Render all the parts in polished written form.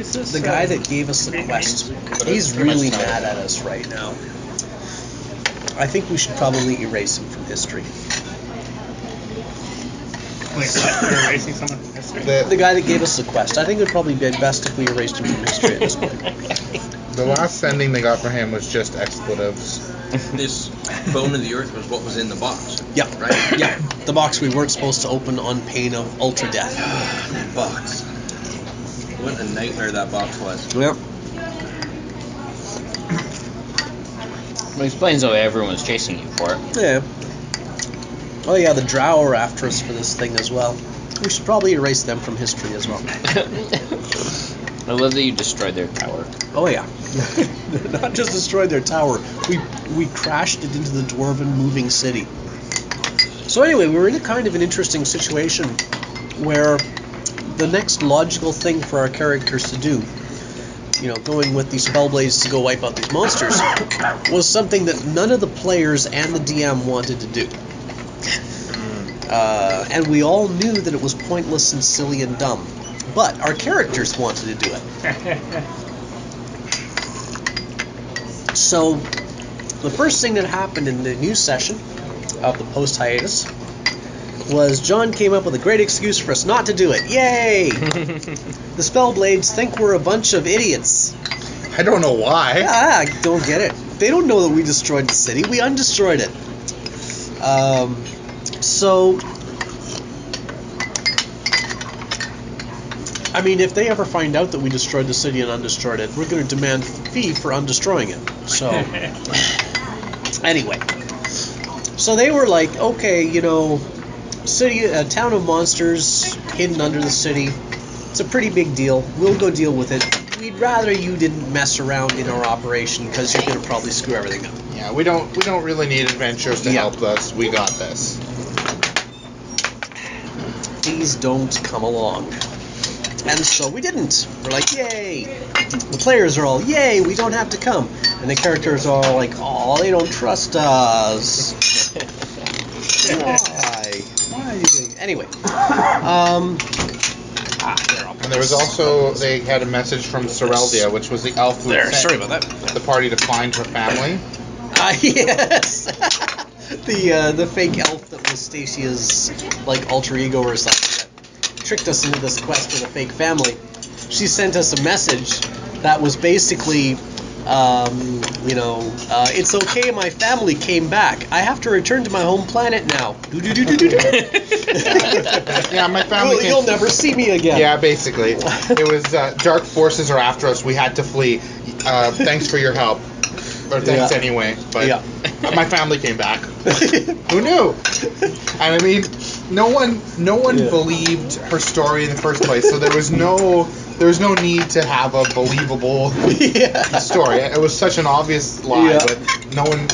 The guy that gave us the quest, he's really mad at us right now. I think we should probably erase him from history. Wait, what? You're erasing someone from history? The guy that gave us the quest. I think it would probably be best if we erased him from history at this point. The last sending they got for him was just expletives. This bone of the earth was what was in the box. Yeah, right. Yeah, the box we weren't supposed to open on pain of ultra death. That box. What a nightmare that box was. Yep. It explains why everyone was chasing you for it. Yeah. Oh yeah, the drow are after us for this thing as well. We should probably erase them from history as well. I love that you destroyed their tower. Oh yeah. Not just destroyed their tower. We crashed it into the dwarven moving city. So anyway, we were in a kind of an interesting situation where the next logical thing for our characters to do, going with these spellblades to go wipe out these monsters, was something that none of the players and the DM wanted to do. And we all knew that it was pointless and silly and dumb. But our characters wanted to do it. So, the first thing that happened in the new session of the post-hiatus was John came up with a great excuse for us not to do it. Yay! The Spellblades think we're a bunch of idiots. I don't know why. Yeah, I don't get it. They don't know that we destroyed the city. We undestroyed it. If they ever find out that we destroyed the city and undestroyed it, we're going to demand a fee for undestroying it. So, anyway. So they were like, okay, city, a town of monsters hidden under the city. It's a pretty big deal. We'll go deal with it. We'd rather you didn't mess around in our operation because you're going to probably screw everything up. Yeah, we don't really need adventurers to help us. We got this. Please don't come along. And so we didn't. We're like, yay. The players are all, yay, we don't have to come. And the characters are all like, oh, they don't trust us. Why? Why do they? Anyway. And there was also, they had a message from Soreldia, which was the elf who sent the party to find her family. Yes. The fake elf that was Stacya's alter ego or something that tricked us into this quest with a fake family. She sent us a message that was basically, it's okay, my family came back. I have to return to my home planet now. Yeah, my family. You'll never see me again. Yeah, basically, it was dark forces are after us. We had to flee. Thanks for your help. Or thanks anyway, but my family came back. Who knew? And no one believed her story in the first place, so there was no need to have a believable story. It was such an obvious lie, but no one.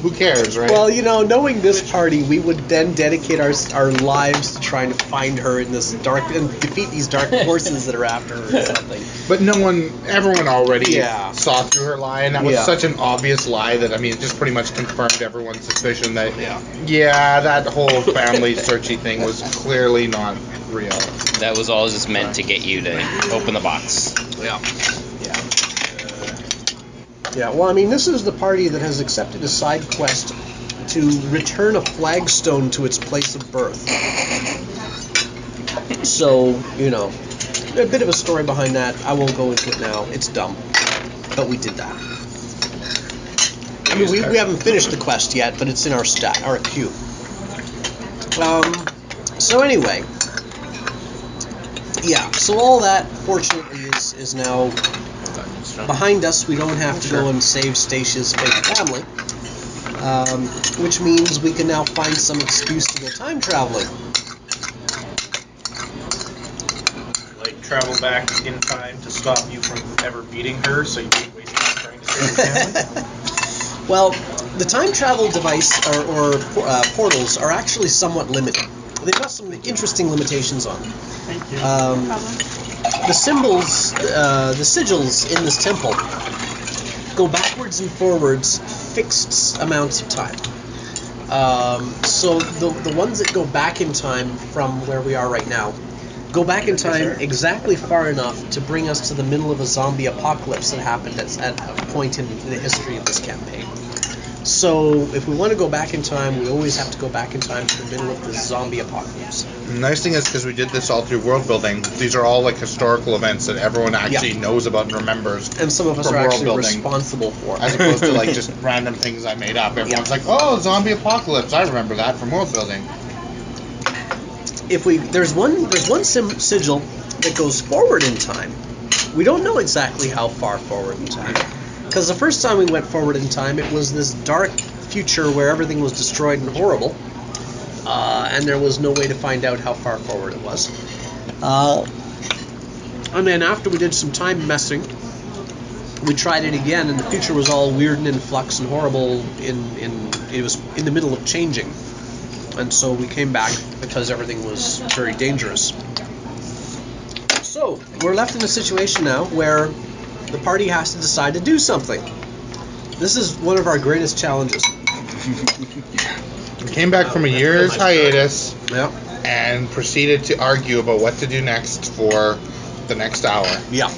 Who cares, right? Well, knowing this party, we would then dedicate our lives to trying to find her in this dark and defeat these dark forces that are after her or something. But everyone already saw through her lie, and that was such an obvious lie that it just pretty much confirmed everyone's suspicion that that whole family searchy thing was clearly not real. That was all just meant to get you to open the box. Yeah, well, this is the party that has accepted a side quest to return a flagstone to its place of birth. So, a bit of a story behind that. I won't go into it now. It's dumb. But we did that. We haven't finished the quest yet, but it's in our queue. So anyway. Yeah, so all that, fortunately, is now behind us. We don't have to go and save Stacya's fake family, which means we can now find some excuse to go time traveling. Travel back in time to stop you from ever beating her, so you wouldn't waste time trying to save your family? Well, the time travel device or portals are actually somewhat limited. They've got some interesting limitations on them. Thank you. The symbols, the sigils in this temple go backwards and forwards fixed amounts of time. So the ones that go back in time from where we are right now go back in time exactly far enough to bring us to the middle of a zombie apocalypse that happened at a point in the history of this campaign. So if we want to go back in time, we always have to go back in time to the middle of the zombie apocalypse. The nice thing is, because we did this all through world building, these are all like historical events that everyone actually knows about and remembers. And some of us from are world actually building, responsible for it. as opposed to like just random things I made up. Everyone's like, "Oh, zombie apocalypse! I remember that from world building." There's one sigil that goes forward in time. We don't know exactly how far forward in time. Because the first time we went forward in time, it was this dark future where everything was destroyed and horrible, and there was no way to find out how far forward it was. And then after we did some time messing, we tried it again, and the future was all weird and in flux and horrible. It was in the middle of changing, and so we came back because everything was very dangerous. So we're left in a situation now where the party has to decide to do something. This is one of our greatest challenges. We came back from a year's hiatus Yeah. and proceeded to argue about what to do next for the next hour. Yeah.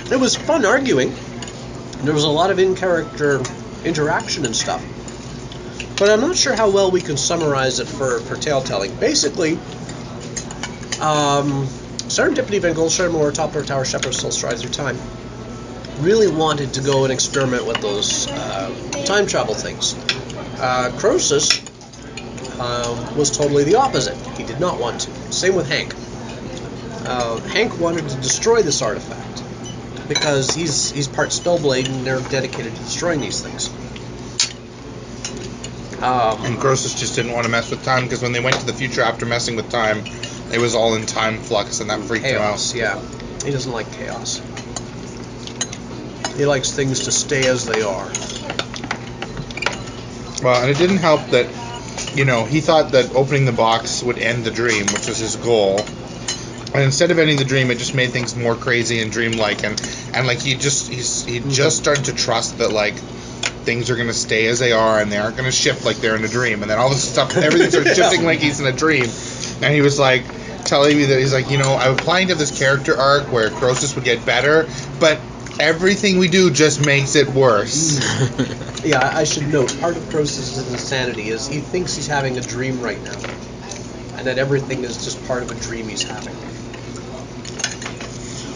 It was fun arguing. There was a lot of in-character interaction and stuff. But I'm not sure how well we can summarize it for tale telling. Basically, Serendipity, Van Goldstein, Moore, Toppler, Tower, Shepherd, Still Strides Through Time really wanted to go and experiment with those time travel things. Croesus was totally the opposite. He did not want to. Same with Hank. Hank wanted to destroy this artifact because he's part Spellblade and they're dedicated to destroying these things. And Croesus just didn't want to mess with time because when they went to the future after messing with time, it was all in time flux and that freaked him out. Chaos, yeah. He doesn't like chaos. He likes things to stay as they are. Well, and it didn't help that, he thought that opening the box would end the dream, which was his goal. And instead of ending the dream, it just made things more crazy and dreamlike. And like he just started to trust that like things are going to stay as they are and they aren't going to shift like they're in a dream. And then all this stuff, everything started shifting like he's in a dream. And he was like telling me that he's like, I'm applying to this character arc where Croesus would get better, but everything we do just makes it worse. Yeah, I should note, part of Croesus' insanity is he thinks he's having a dream right now. And that everything is just part of a dream he's having.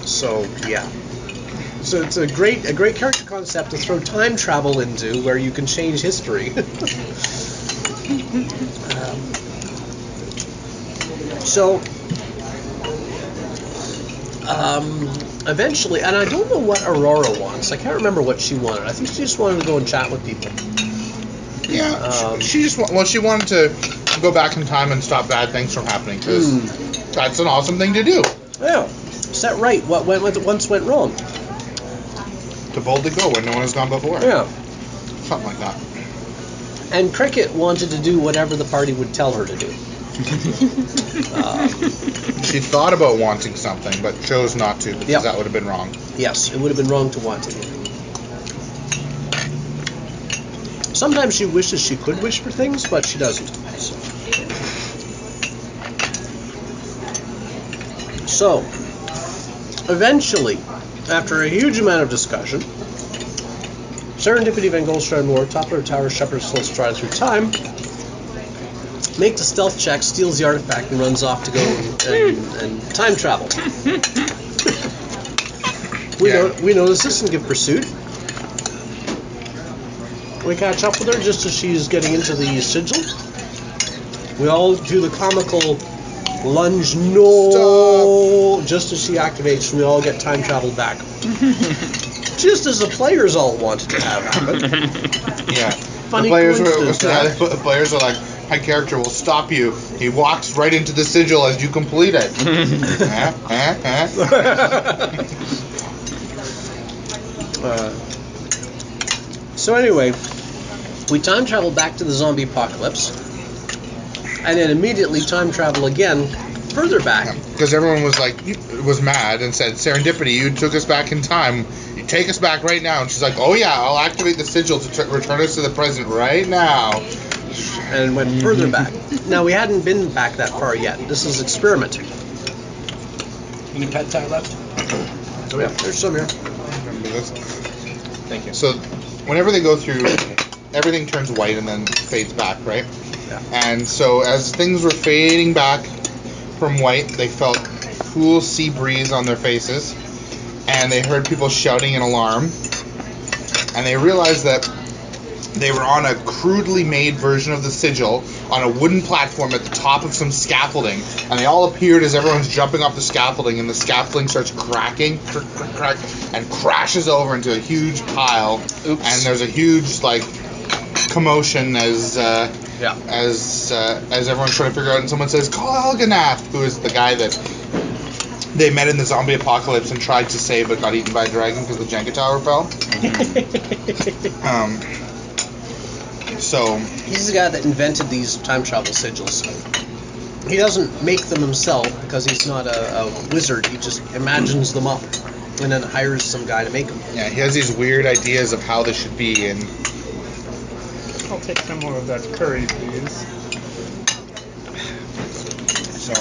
So, yeah. So it's a great character concept to throw time travel into where you can change history. Eventually, and I don't know what Aurora wants. I can't remember what she wanted. I think she just wanted to go and chat with people. Yeah, she wanted to go back in time and stop bad things from happening because that's an awesome thing to do. Yeah, set right what once went wrong. To boldly go where no one has gone before. Yeah, something like that. And Cricket wanted to do whatever the party would tell her to do. She thought about wanting something, but chose not to because that would have been wrong. Yes, it would have been wrong to want it. Sometimes she wishes she could wish for things, but she doesn't. So, eventually, after a huge amount of discussion, Serendipity, Van Goldstein, Moore, Toppler, Tower, Shepherd, Still Strides Through Time, makes a stealth check, steals the artifact, and runs off to go and time travel. We notice this and give pursuit. We catch up with her just as she's getting into the sigil. We all do the comical lunge, no, just as she activates, we all get time traveled back. Just as the players all wanted to have happen. Yeah. Funny the players are like, my character will stop you. He walks right into the sigil as you complete it. So anyway, we time travel back to the zombie apocalypse, and then immediately time travel again further back. Because everyone was mad and said, Serendipity, you took us back in time. You take us back right now. And she's like, oh yeah, I'll activate the sigil to return us to the present right now. And went further back. Now, we hadn't been back that far yet. This is experiment. Any pet tie left? Oh, yeah. There's some here. Remember this? Thank you. So, whenever they go through, everything turns white and then fades back, right? Yeah. And so, as things were fading back from white, they felt cool sea breeze on their faces, and they heard people shouting in alarm, and they realized that they were on a crudely made version of the sigil on a wooden platform at the top of some scaffolding, and they all appeared as everyone's jumping off the scaffolding, and the scaffolding starts cracking, crack, and crashes over into a huge pile. Oops. And there's a huge commotion as Yeah. as everyone's trying to figure out, and someone says, "Call Elganath," who is the guy that they met in the zombie apocalypse and tried to save but got eaten by a dragon because the Jenga tower fell. So He's the guy that invented these time travel sigils. He doesn't make them himself because he's not a wizard. He just imagines them up and then hires some guy to make them. yeah, he has these weird ideas of how they should be, and I'll take some more of that curry, please. so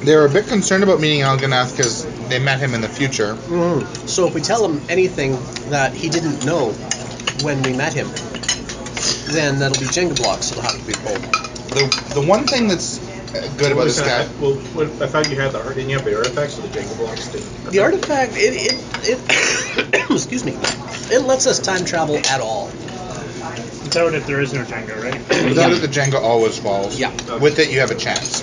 they were a bit concerned about meeting Elganath because they met him in the future. Mm-hmm. So if we tell him anything that he didn't know when we met him, then that'll be Jenga blocks that'll have to be pulled. The one thing that's good about this guy. Well, I thought you had didn't you have the artifacts or the Jenga blocks? The artifact, it excuse me, it lets us time travel at all. Without it, there is no Jenga, right? Without it, the Jenga always falls. Yeah. With it, you have a chance.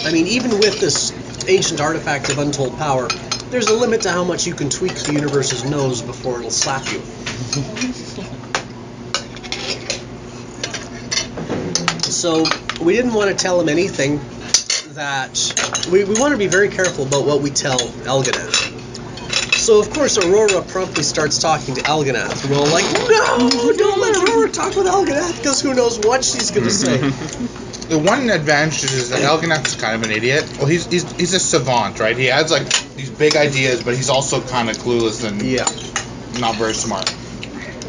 I mean, even with this ancient artifact of untold power, there's a limit to how much you can tweak the universe's nose before it'll slap you. So we didn't want to tell him anything that... We want to be very careful about what we tell Elganath. So of course Aurora promptly starts talking to Elganath. We're all like, no, don't let Aurora talk with Elganath, because who knows what she's going to say. The one advantage is that Elganath is kind of an idiot. Well, he's a savant, right? He has these big ideas, but he's also kind of clueless and not very smart.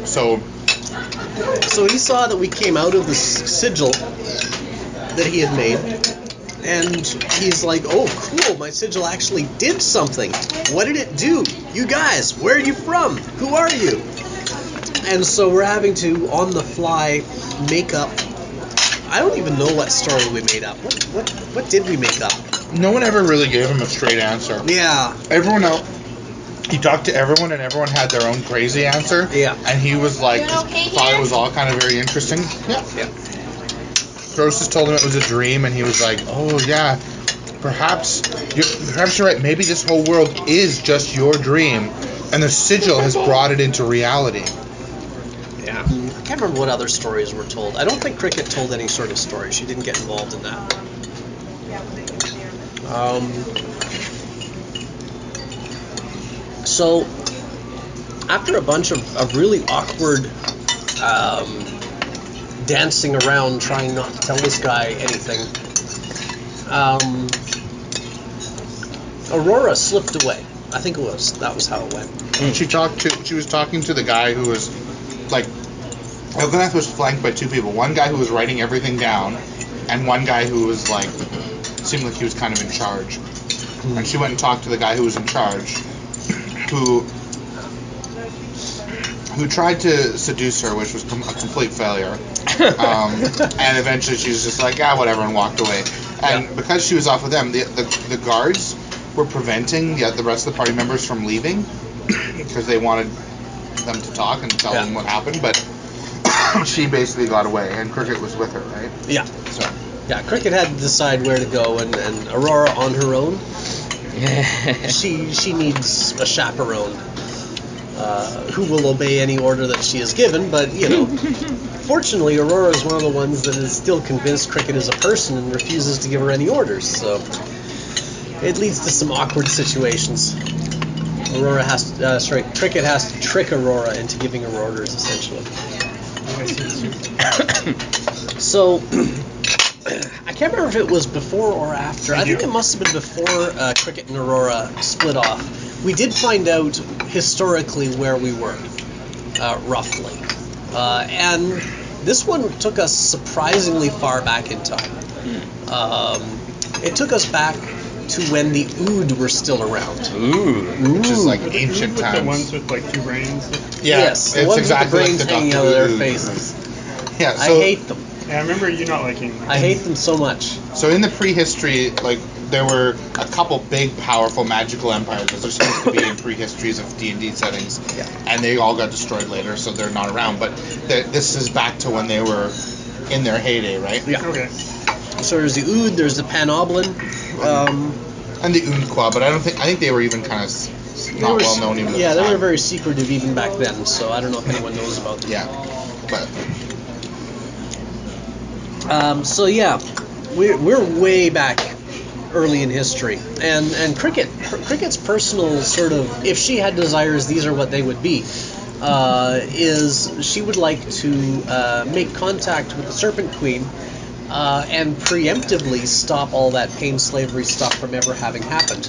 So he saw that we came out of the sigil that he had made, and he's like, oh, cool, my sigil actually did something. What did it do? You guys, where are you from? Who are you? And so we're having to, on the fly, make up... I don't even know what story we made up. What did we make up? no one ever really gave him a straight answer. Yeah. Everyone else, he talked to everyone, and everyone had their own crazy answer. Yeah. And he was like, thought it was all kind of very interesting. Yeah. Yeah. Croesus told him it was a dream, and he was like, oh yeah, perhaps you're right. Maybe this whole world is just your dream, and the sigil has brought it into reality. Yeah. I can't remember what other stories were told. I don't think Cricket told any sort of story. She didn't get involved in that. So, after a bunch of really awkward dancing around trying not to tell this guy anything, Aurora slipped away. I think that was how it went. And she was talking to the guy who was like, Elganath was flanked by two people. One guy who was writing everything down, and one guy who was like, seemed like he was kind of in charge. And she went and talked to the guy who was in charge, who tried to seduce her, which was a complete failure. And eventually she was just like, whatever, and walked away. And because she was off with them, the guards were preventing the rest of the party members from leaving because they wanted them to talk and tell them what happened. But she basically got away, and Cricket was with her, right? Yeah. So. Yeah, Cricket had to decide where to go, and Aurora on her own. She needs a chaperone who will obey any order that she is given, but, fortunately, Aurora is one of the ones that is still convinced Cricket is a person and refuses to give her any orders, so it leads to some awkward situations. Cricket has to trick Aurora into giving her orders, essentially. So, I can't remember if it was before or after. I think it must have been before Cricket and Aurora split off. We did find out historically where we were, roughly. And this one took us surprisingly far back in time. It took us back to when the Ood were still around. Which is like Were the ancient with times. the ones with like 2 brains. Yeah, Yes, the it's ones exactly with the brains like the hanging out Doctor of their Who. faces. Yeah, I so hate them. Yeah, I remember you not liking them. I hate them so much. so in the prehistory, like there were a couple big, powerful magical empires, as there seems to be in prehistories of D&D settings, and they all got destroyed later, so they're not around. But this is back to when they were in their heyday, right? Yeah. Okay. So there's the Ood, there's the Panoblin. And the Unkwa, but I think they were even kind of not well known even at Yeah, the they time. were very secretive even back then, so I don't know if anyone knows about them. Yeah, but So yeah, we're way back early in history, and Cricket's personal sort of, if she had desires, these are what they would be. Is she would like to make contact with the Serpent Queen and preemptively stop all that pain slavery stuff from ever having happened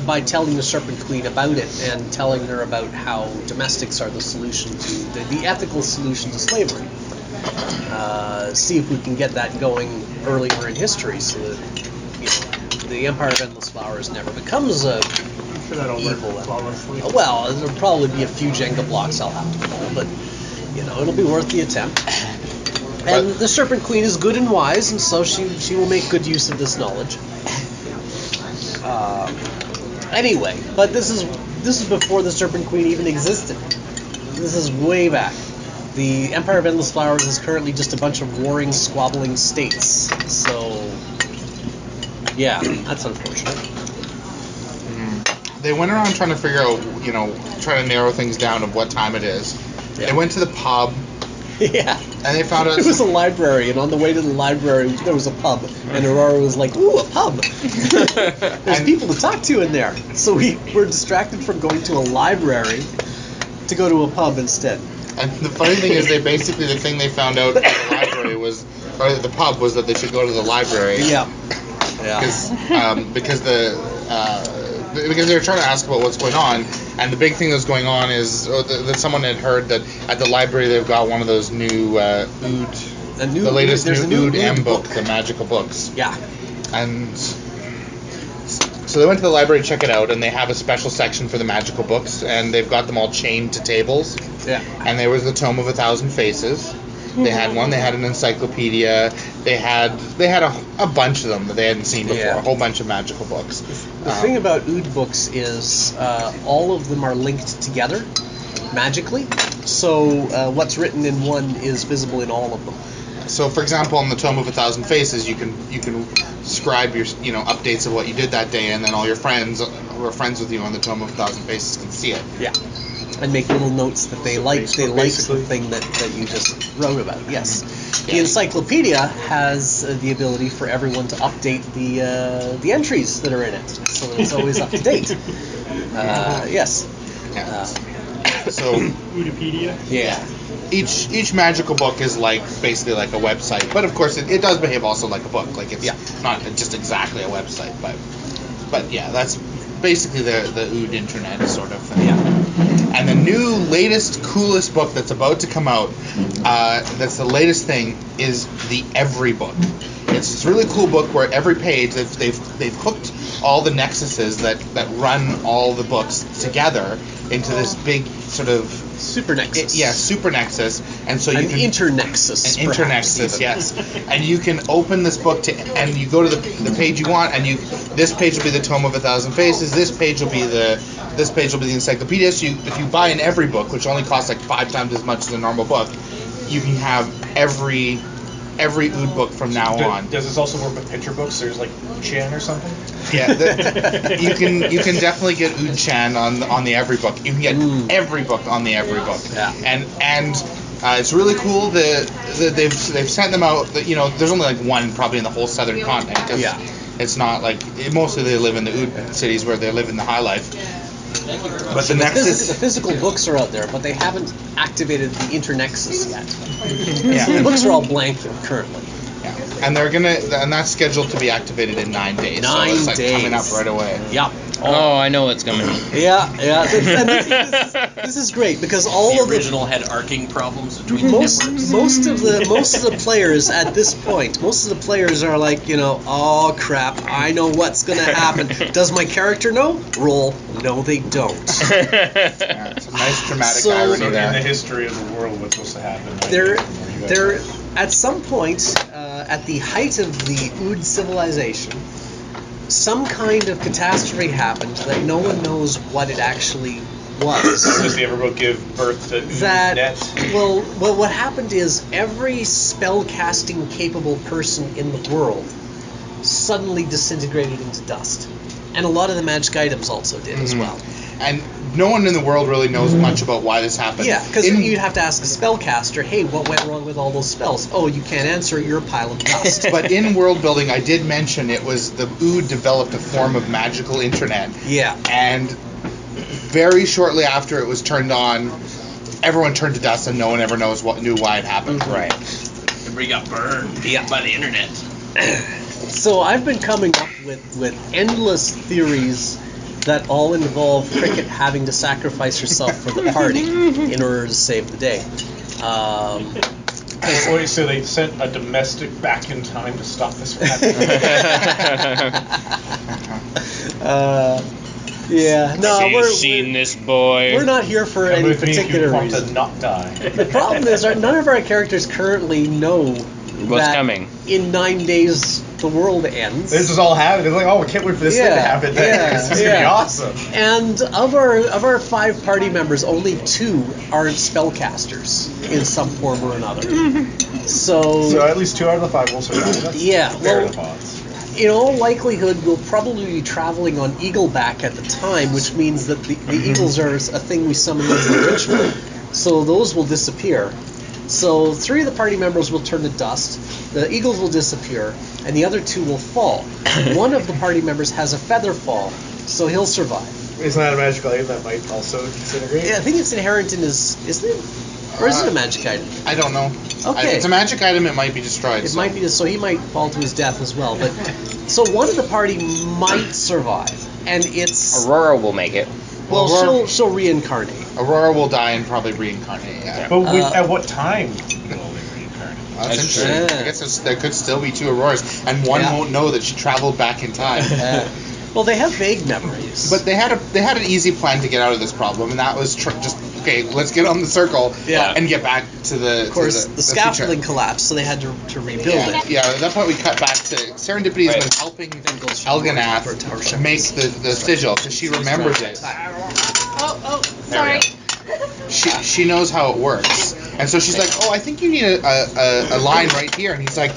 by telling the Serpent Queen about it and telling her about how domestics are the solution to the ethical solution to slavery. See if we can get that going earlier in history, so that the Empire of Endless Flowers never becomes a I'm sure that'll evil. work flawlessly. Well, there'll probably be a few Jenga blocks I'll have to pull, but it'll be worth the attempt. And the Serpent Queen is good and wise, and so she will make good use of this knowledge. Anyway, but this is before the Serpent Queen even existed. This is way back. The Empire of Endless Flowers is currently just a bunch of warring, squabbling states. So, yeah, that's unfortunate. they went around trying to figure out, trying to narrow things down of what time it is. Yeah. They went to the pub, Yeah. and they found out It was a library, and on the way to the library, there was a pub. And Aurora was like, ooh, a pub! There's people to talk to in there. So we were distracted from going to a library to go to a pub instead. And the funny thing is, the thing they found out at the library was, or the pub, was that they should go to the library. Yeah. Because they were trying to ask about what's going on, and the big thing that's going on is that someone had heard that at the library they've got one of those new Ood, the latest new Ood M book, the magical books. Yeah. And so they went to the library to check it out, and they have a special section for the magical books, and they've got them all chained to tables. Yeah. And there was the Tome of 1,000 Faces. They had one. They had an encyclopedia. They had a bunch of them that they hadn't seen before. Yeah. A whole bunch of magical books. The thing about Ood books is all of them are linked together magically. So what's written in one is visible in all of them. So, for example, on the Tome of 1,000 Faces, you can scribe your updates of what you did that day, and then all your friends who are friends with you on the Tome of 1,000 Faces can see it. Yeah. And make little notes that they liked. They liked the thing that you just wrote about. Yes. The encyclopedia has the ability for everyone to update the entries that are in it, so that it's always up to date. Yes. So Wikipedia. Yeah. each magical book is basically like a website, but of course it does behave also like a book. Like it's not just exactly a website, but yeah, that's basically the Ood internet sort of thing. Yeah. And the new, latest, coolest book that's about to come out, that's the latest thing, is the Every Book. It's this really cool book where every page they've hooked all the nexuses that run all the books together into this big sort of Super Nexus. super nexus, and so you can internexus. an internexus, yes. And you can open this book and you go to the page you want, and this page will be the Tome of 1,000 Faces. This page will be the encyclopedia. So if you buy an Every Book, which only costs like 5 times as much as a normal book, you can have every Ood book from now on. Does this also work with picture books? There's like Chan or something? Yeah, you can definitely get Ood Chan on the Every Book. You can get every book on the Every Book. Yeah. And it's really cool. They've sent them out. There's only like one probably in the whole southern continent. It's not like mostly they live in the Ood cities where they live in the high life. But the physical books are out there, but they haven't activated the internexus yet. Yeah. So the books are all blank currently. Yeah. And that's scheduled to be activated in 9 days. So it's like coming up right away. Yeah. Oh, I know what's coming. Yeah. And this is great because all The of original had arcing problems between most networks. of the players at this point, most of the players are like, oh crap, I know what's gonna happen. Does my character know? Roll. No, they don't. Yeah, it's a nice dramatic So- irony So in the there. history of the world, what's supposed to happen? There, at some point, at the height of the Ood civilization, some kind of catastrophe happened that no one knows what it actually was. Does the Everbook give birth to That net? well, what happened is every spell-casting capable person in the world suddenly disintegrated into dust, and a lot of the magic items also did as well. And no one in the world really knows much about why this happened. Yeah, because In- you'd have to ask a spellcaster, hey, what went wrong with all those spells? Oh, you can't answer it, you're a pile of dust. But in world building, I did mention it was the Ood developed a form of magical internet, Yeah. and very shortly after it was turned on, everyone turned to dust, and no one ever knew why it happened. Right. Everybody got burned by the internet. So I've been coming up with endless theories that all involve Cricket having to sacrifice herself for the party in order to save the day. Wait, so they sent a domestic back in time to stop this from happening? Yeah, no, Seen this boy. we're not here for Come any with me if particular you want reason. to not die. The problem is none of our characters currently know What's that coming? in 9 days the world ends. This is all happening. It's like, oh, we can't wait for this thing to happen. This is gonna be awesome. And of our 5 party members, only 2 aren't spellcasters in some form or another. So at least 2 out of the 5 will survive. That's Yeah, fair well- to odds. In all likelihood, we'll probably be traveling on Eagleback at the time, which means that the eagles are a thing we summon in the ritual. So those will disappear. So 3 of the party members will turn to dust, the eagles will disappear, and the other 2 will fall. One of the party members has a feather fall, so he'll survive. Isn't that a magical item that might also disintegrate? Yeah, I think it's inherent in his, isn't it? Or is it a magic item? I don't know. Okay. If it's a magic item, it might be destroyed. It might be, so he might fall to his death as well. But so one of the party might survive, and it's Aurora will make it. well, Aurora- she'll reincarnate. Aurora will die and probably reincarnate. Yeah. But at what time will they reincarnate? That's That's interesting. true. I guess there could still be 2 Auroras, and one Yeah. won't know that she traveled back in time. Well, they have vague memories. But they had an easy plan to get out of this problem, and that was just okay. Let's get on the circle Yeah. and get back to the. of course, the scaffolding future. collapsed, so they had to rebuild Yeah, it. yeah. At that point, we cut back to Serendipity has Right. been helping goes Elganath for Tower Shepherds. make the sigil because she remembers it. Oh, sorry. She knows how it works, and so she's like, "Oh, I think you need a line right here," and he's like,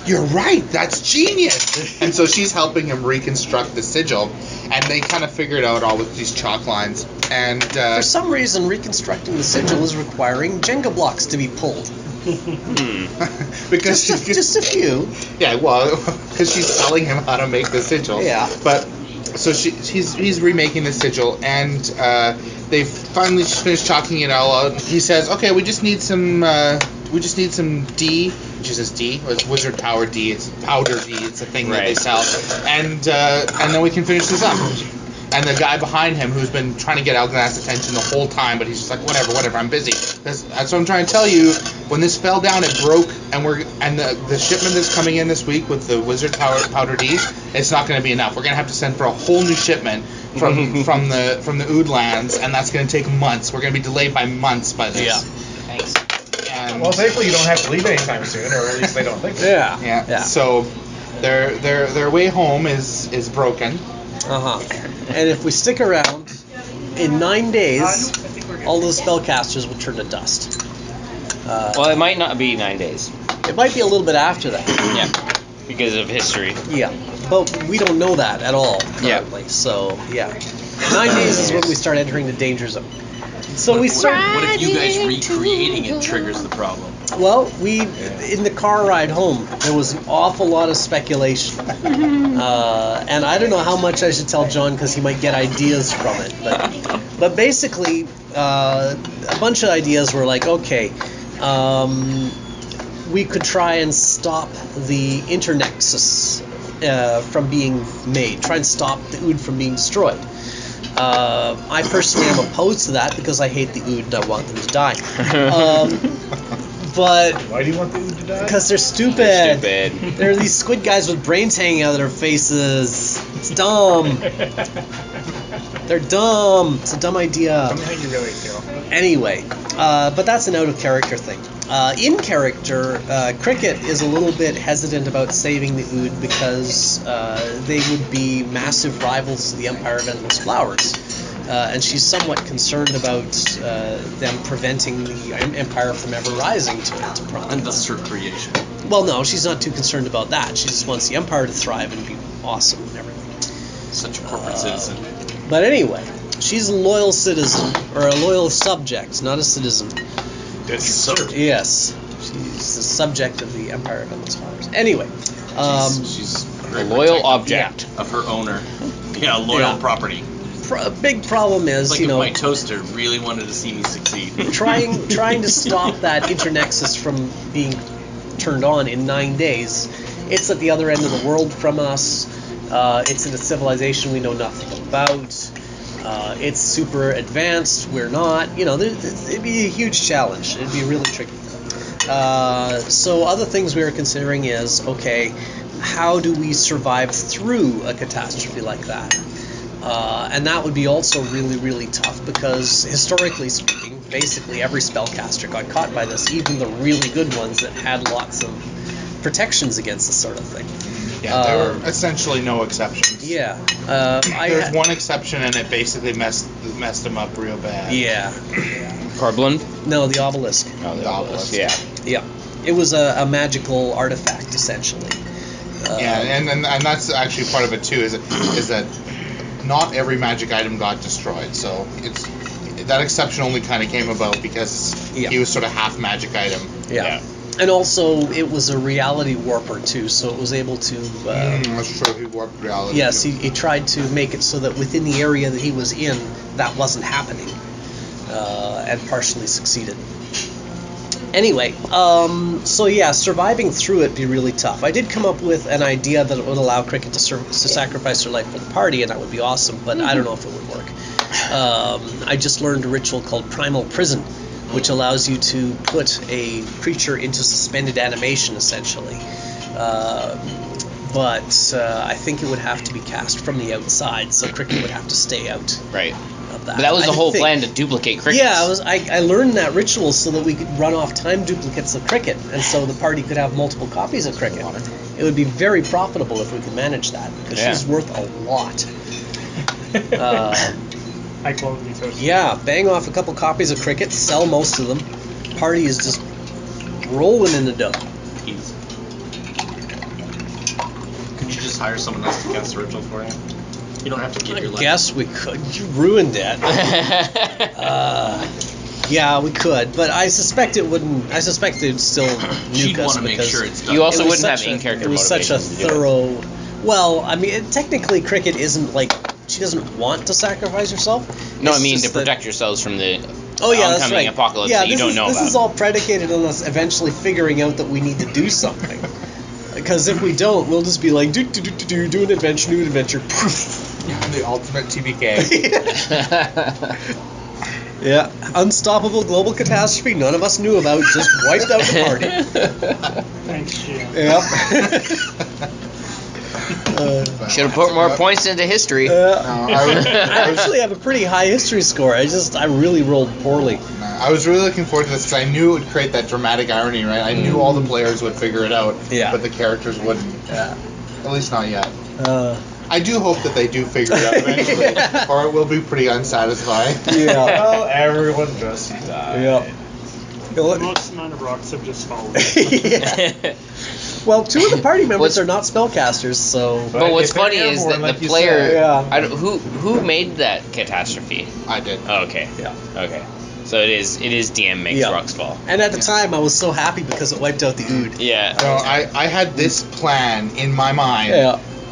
"You're right, that's genius." And so she's helping him reconstruct the sigil, and they kind of figure it out all with these chalk lines. And For some reason, reconstructing the sigil is requiring Jenga blocks to be pulled. because Just a few. yeah, well, because she's telling him how to make the sigil. Yeah. But so he's remaking the sigil, and they finally just finished chalking it all out. He says, "Okay, we just need some D." She says D. It's Wizard Power D. It's Powder D. It's a thing that they Right. sell, and then we can finish this up. And the guy behind him, who's been trying to get Elganath's attention the whole time, but he's just like, whatever, I'm busy. That's what I'm trying to tell you. When this fell down, it broke, and the shipment that's coming in this week with the Wizard Powder D, it's not going to be enough. We're going to have to send for a whole new shipment from the Ood lands, and that's going to take months. We're going to be delayed by months by this. Yeah. Thanks. And Well, thankfully you don't have to leave anytime soon, or at least they don't think so. yeah. So their way home is broken. And if we stick around, in 9 days, all those spellcasters will turn to dust. Well, it might not be 9 days. It might be a little bit after that. Yeah. Because of history. Yeah, but we don't know that at all Yeah. currently. So yeah, 9 days is when we start entering the danger zone. So we start. What if you guys recreating it triggers the problem? Well, in the car ride home, there was an awful lot of speculation, and I don't know how much I should tell John because he might get ideas from it. But basically, a bunch of ideas were like, okay, we could try and stop the internexus from being made. Try and stop the Ood from being destroyed. I personally am opposed to that because I hate the Ood and I want them to die. But Why do you want the Ood to die? because they're stupid. They're these squid guys with brains hanging out of their faces. It's dumb. They're dumb. It's a dumb idea. Tell me how you really feel. Anyway, but that's an out-of-character thing. In character, Cricket is a little bit hesitant about saving the Ood because they would be massive rivals to the Empire of Endless Flowers. And she's somewhat concerned about them preventing the Empire from ever rising to prominence. And thus her creation. Well, no, she's not too concerned about that. She just wants the Empire to thrive and be awesome and everything. Such a corporate citizen. But anyway, she's a loyal citizen, or a loyal subject, not a citizen. Yes, she's the subject of the Empire of Endless Flowers. Anyway, she's A loyal object. of her owner. Yeah, loyal property. a big problem is, It's like you if know, my toaster really wanted to see me succeed. trying to stop that internexus from being turned on in 9 days. It's at the other end of the world from us. It's in a civilization we know nothing about. It's super advanced. We're not. You know, it'd be a huge challenge. It'd be really tricky. So other things we were considering is, okay, how do we survive through a catastrophe like that? And that would be also really, really tough because, historically speaking, basically every spellcaster got caught by this, even the really good ones that had lots of protections against this sort of thing. Yeah, there were essentially no exceptions. Yeah. There's one exception, and it basically messed them up real bad. Yeah. Corblund? No, the obelisk. Oh, The obelisk. Yeah. Yeah. It was a magical artifact, essentially. Yeah, and that's actually part of it too. Is that not every magic item got destroyed. So that exception only kind of came about because he was sort of half magic item. Yeah. And also, it was a reality warper too, so it was able to. That's true. He warped reality. Yes, he tried to make it so that within the area that he was in, that wasn't happening, and partially succeeded. Anyway, so yeah, surviving through it be really tough. I did come up with an idea that it would allow Cricket to sacrifice her life for the party, and that would be awesome, but I don't know if it would work. I just learned a ritual called Primal Prison, which allows you to put a creature into suspended animation, essentially. But I think it would have to be cast from the outside, so Cricket would have to stay out. Right. That. But that was the whole plan, to duplicate Crickets. Yeah, I learned that ritual so that we could run off time duplicates of Cricket, and so the party could have multiple copies of Cricket. It would be very profitable if we could manage that, because she's worth a lot. High quality toast. Yeah, bang off a couple copies of Cricket, sell most of them. Party is just rolling in the dough. Could you just hire someone else to cast the ritual for you? You don't have to give your I life. guess we could. You ruined it. Yeah, we could, but I suspect it wouldn't. I suspect they'd still She'd nuke us want to make because sure it's done. You also it was wouldn't have such a- in-character It was such a motivation to do it. thorough. Well, I mean, technically, Cricket isn't like she doesn't want to sacrifice herself. No, It's I mean to just that- protect yourselves from the Oh yeah, that's oncoming right. apocalypse Yeah, that you don't know this about. is all predicated on us eventually figuring out that we need to do something. Because if we don't, we'll just be like, do an adventure, new adventure. The ultimate TBK. Yeah, unstoppable global catastrophe none of us knew about, just wiped out the party. Thanks, Jim. Yep. Should have put more points into history. I actually have a pretty high history score. I really rolled poorly. I was really looking forward to this because I knew it would create that dramatic irony, right? I knew all the players would figure it out, but the characters wouldn't. Yeah. At least not yet. I do hope that they do figure it out eventually, or it will be pretty unsatisfying. Yeah. Well, everyone just died. Yeah. The most amount of rocks have just fallen. Yeah. Well, two of the party members are not spellcasters, so. But what's if they're funny is that airborne, like the you player. said- Yeah. I don't, who made that catastrophe? I did. Oh, okay. Yeah. Okay. So it is DM makes rocks fall. And at the time, I was so happy because it wiped out the Ood. Yeah. So I had this plan in my mind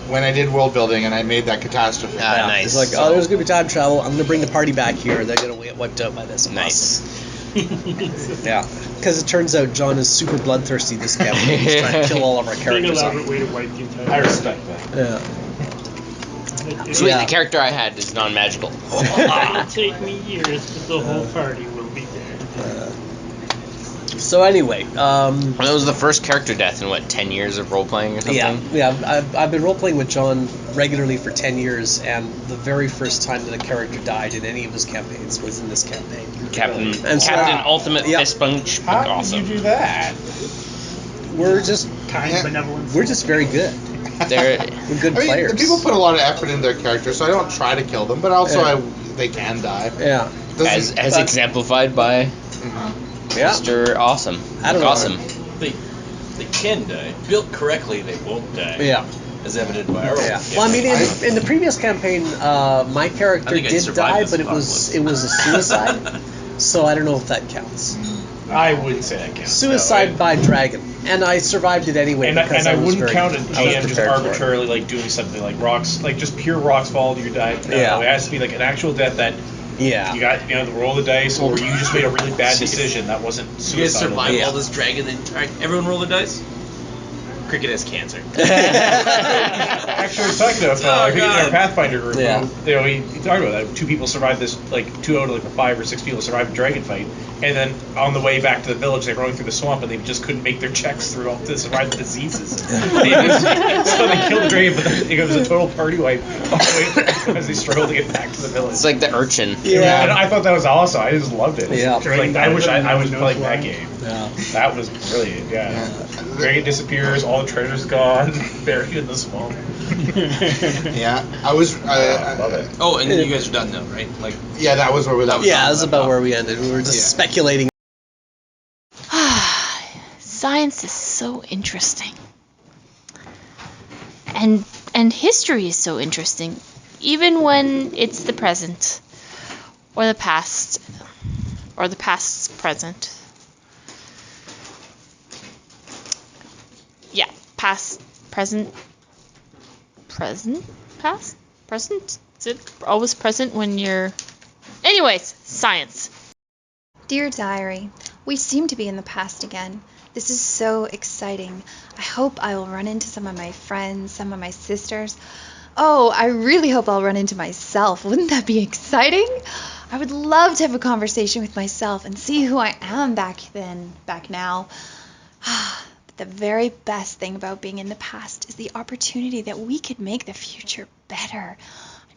when I did world building and I made that catastrophe. Ah, nice. It's like, oh, there's gonna be time travel. I'm gonna bring the party back here. They're gonna get wiped out by this. Nice. Awesome. Yeah, because it turns out John is super bloodthirsty this campaign. He's trying to kill all of our Being characters a off. elaborate way to wipe the entire. I respect that. Yeah. Sweet, Yeah. the character I had is non-magical. It'll take me years, but the whole party will be dead. So anyway, That was the first character death in, 10 years of role-playing or something? yeah. I've been role-playing with John regularly for 10 years, and the very first time that a character died in any of his campaigns was in this campaign. Captain And so- Ultimate Yeah. Fist Punch How Awesome. did you do that? We're just Benevolence. we're just very good. They're, We're good I mean, players. the people put a lot of effort in their characters, so I don't try to kill them, but also Yeah. they can die. Yeah. as exemplified by Yeah. Mr. Awesome. I don't know. Awesome. They can die. Built correctly, they won't die. Yeah. As evident by our Yeah. own Well, I mean, campaign. in the previous campaign, my character I think I did survived die, this but it was a suicide. So I don't know if that counts. I wouldn't say that counts. Suicide no. by dragon, and I survived it anyway. And because I was wouldn't very- count a I was GM just prepared for it. arbitrarily like doing something like rocks, like just pure rocks fall to your die. No, Yeah. it has to be like an actual death that Yeah. you got, the roll of the dice, or you just made a really bad decision that wasn't You guys suicidal. survive Yeah. all this dragon. Alright, everyone roll the dice. Cricket has cancer. Actually, I was talking to Oh, in our God. Pathfinder group. Yeah. We talked about that. 2 people survived this, like 2 out of like 5 or 6 people survived a dragon fight, and then on the way back to the village, they were going through the swamp, and they just couldn't make their checks through all to survive the diseases. So they killed the dragon, but then it was a total party wipe all the way as they struggled to get back to the village. It's like the urchin. Yeah. And I thought that was awesome. I just loved it. Yeah. Like, I wish I was playing that game. Yeah. That was brilliant. Yeah. Dragon disappears. All the treasure's gone, buried in the swamp. Yeah, I was. Love it. Oh, and you guys are done though, right? Like, Yeah, that was where we left. Yeah, that's about where we ended. We were just Yeah. speculating. Science is so interesting. And history is so interesting, even when it's the present or the past or the past's present. Yeah, past, present, past, present. Is it always present when you're? Anyways, science. Dear Diary, we seem to be in the past again. This is so exciting. I hope I will run into some of my friends, some of my sisters. Oh, I really hope I'll run into myself. Wouldn't that be exciting? I would love to have a conversation with myself and see who I am back now. But the very best thing about being in the past is the opportunity that we could make the future better.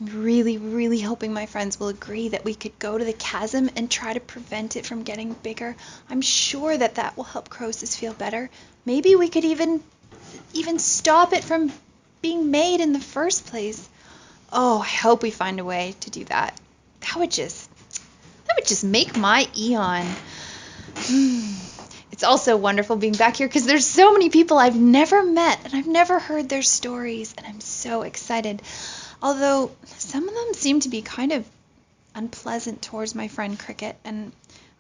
I'm really, really hoping my friends will agree that we could go to the chasm and try to prevent it from getting bigger. I'm sure that will help Croesus feel better. Maybe we could even stop it from being made in the first place. Oh, I hope we find a way to do that. That would just make my eon. It's also wonderful being back here because there's so many people I've never met and I've never heard their stories, and I'm so excited. Although some of them seem to be kind of unpleasant towards my friend Cricket, and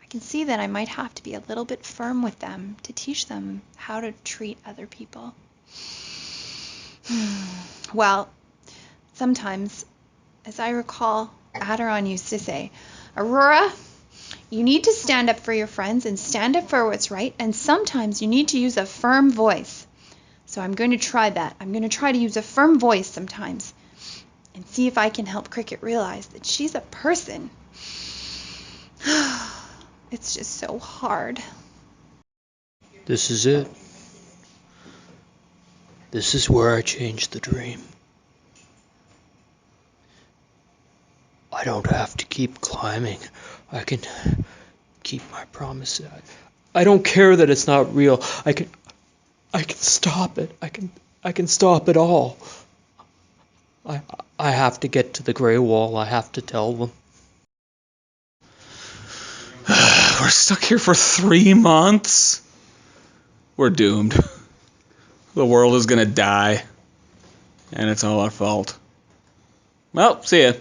I can see that I might have to be a little bit firm with them to teach them how to treat other people. Well, sometimes, as I recall, Aderon used to say, Aurora, you need to stand up for your friends and stand up for what's right, and sometimes you need to use a firm voice. So I'm going to try that. I'm going to try to use a firm voice sometimes and see if I can help Cricket realize that she's a person. It's just so hard. This is it. This is where I change the dream. I don't have to keep climbing. I can keep my promise. I don't care that it's not real. I can stop it. I can stop it all. I have to get to the Grey Wall. I have to tell them. We're stuck here for 3 months. We're doomed. The world is gonna die. And it's all our fault. Well, see ya.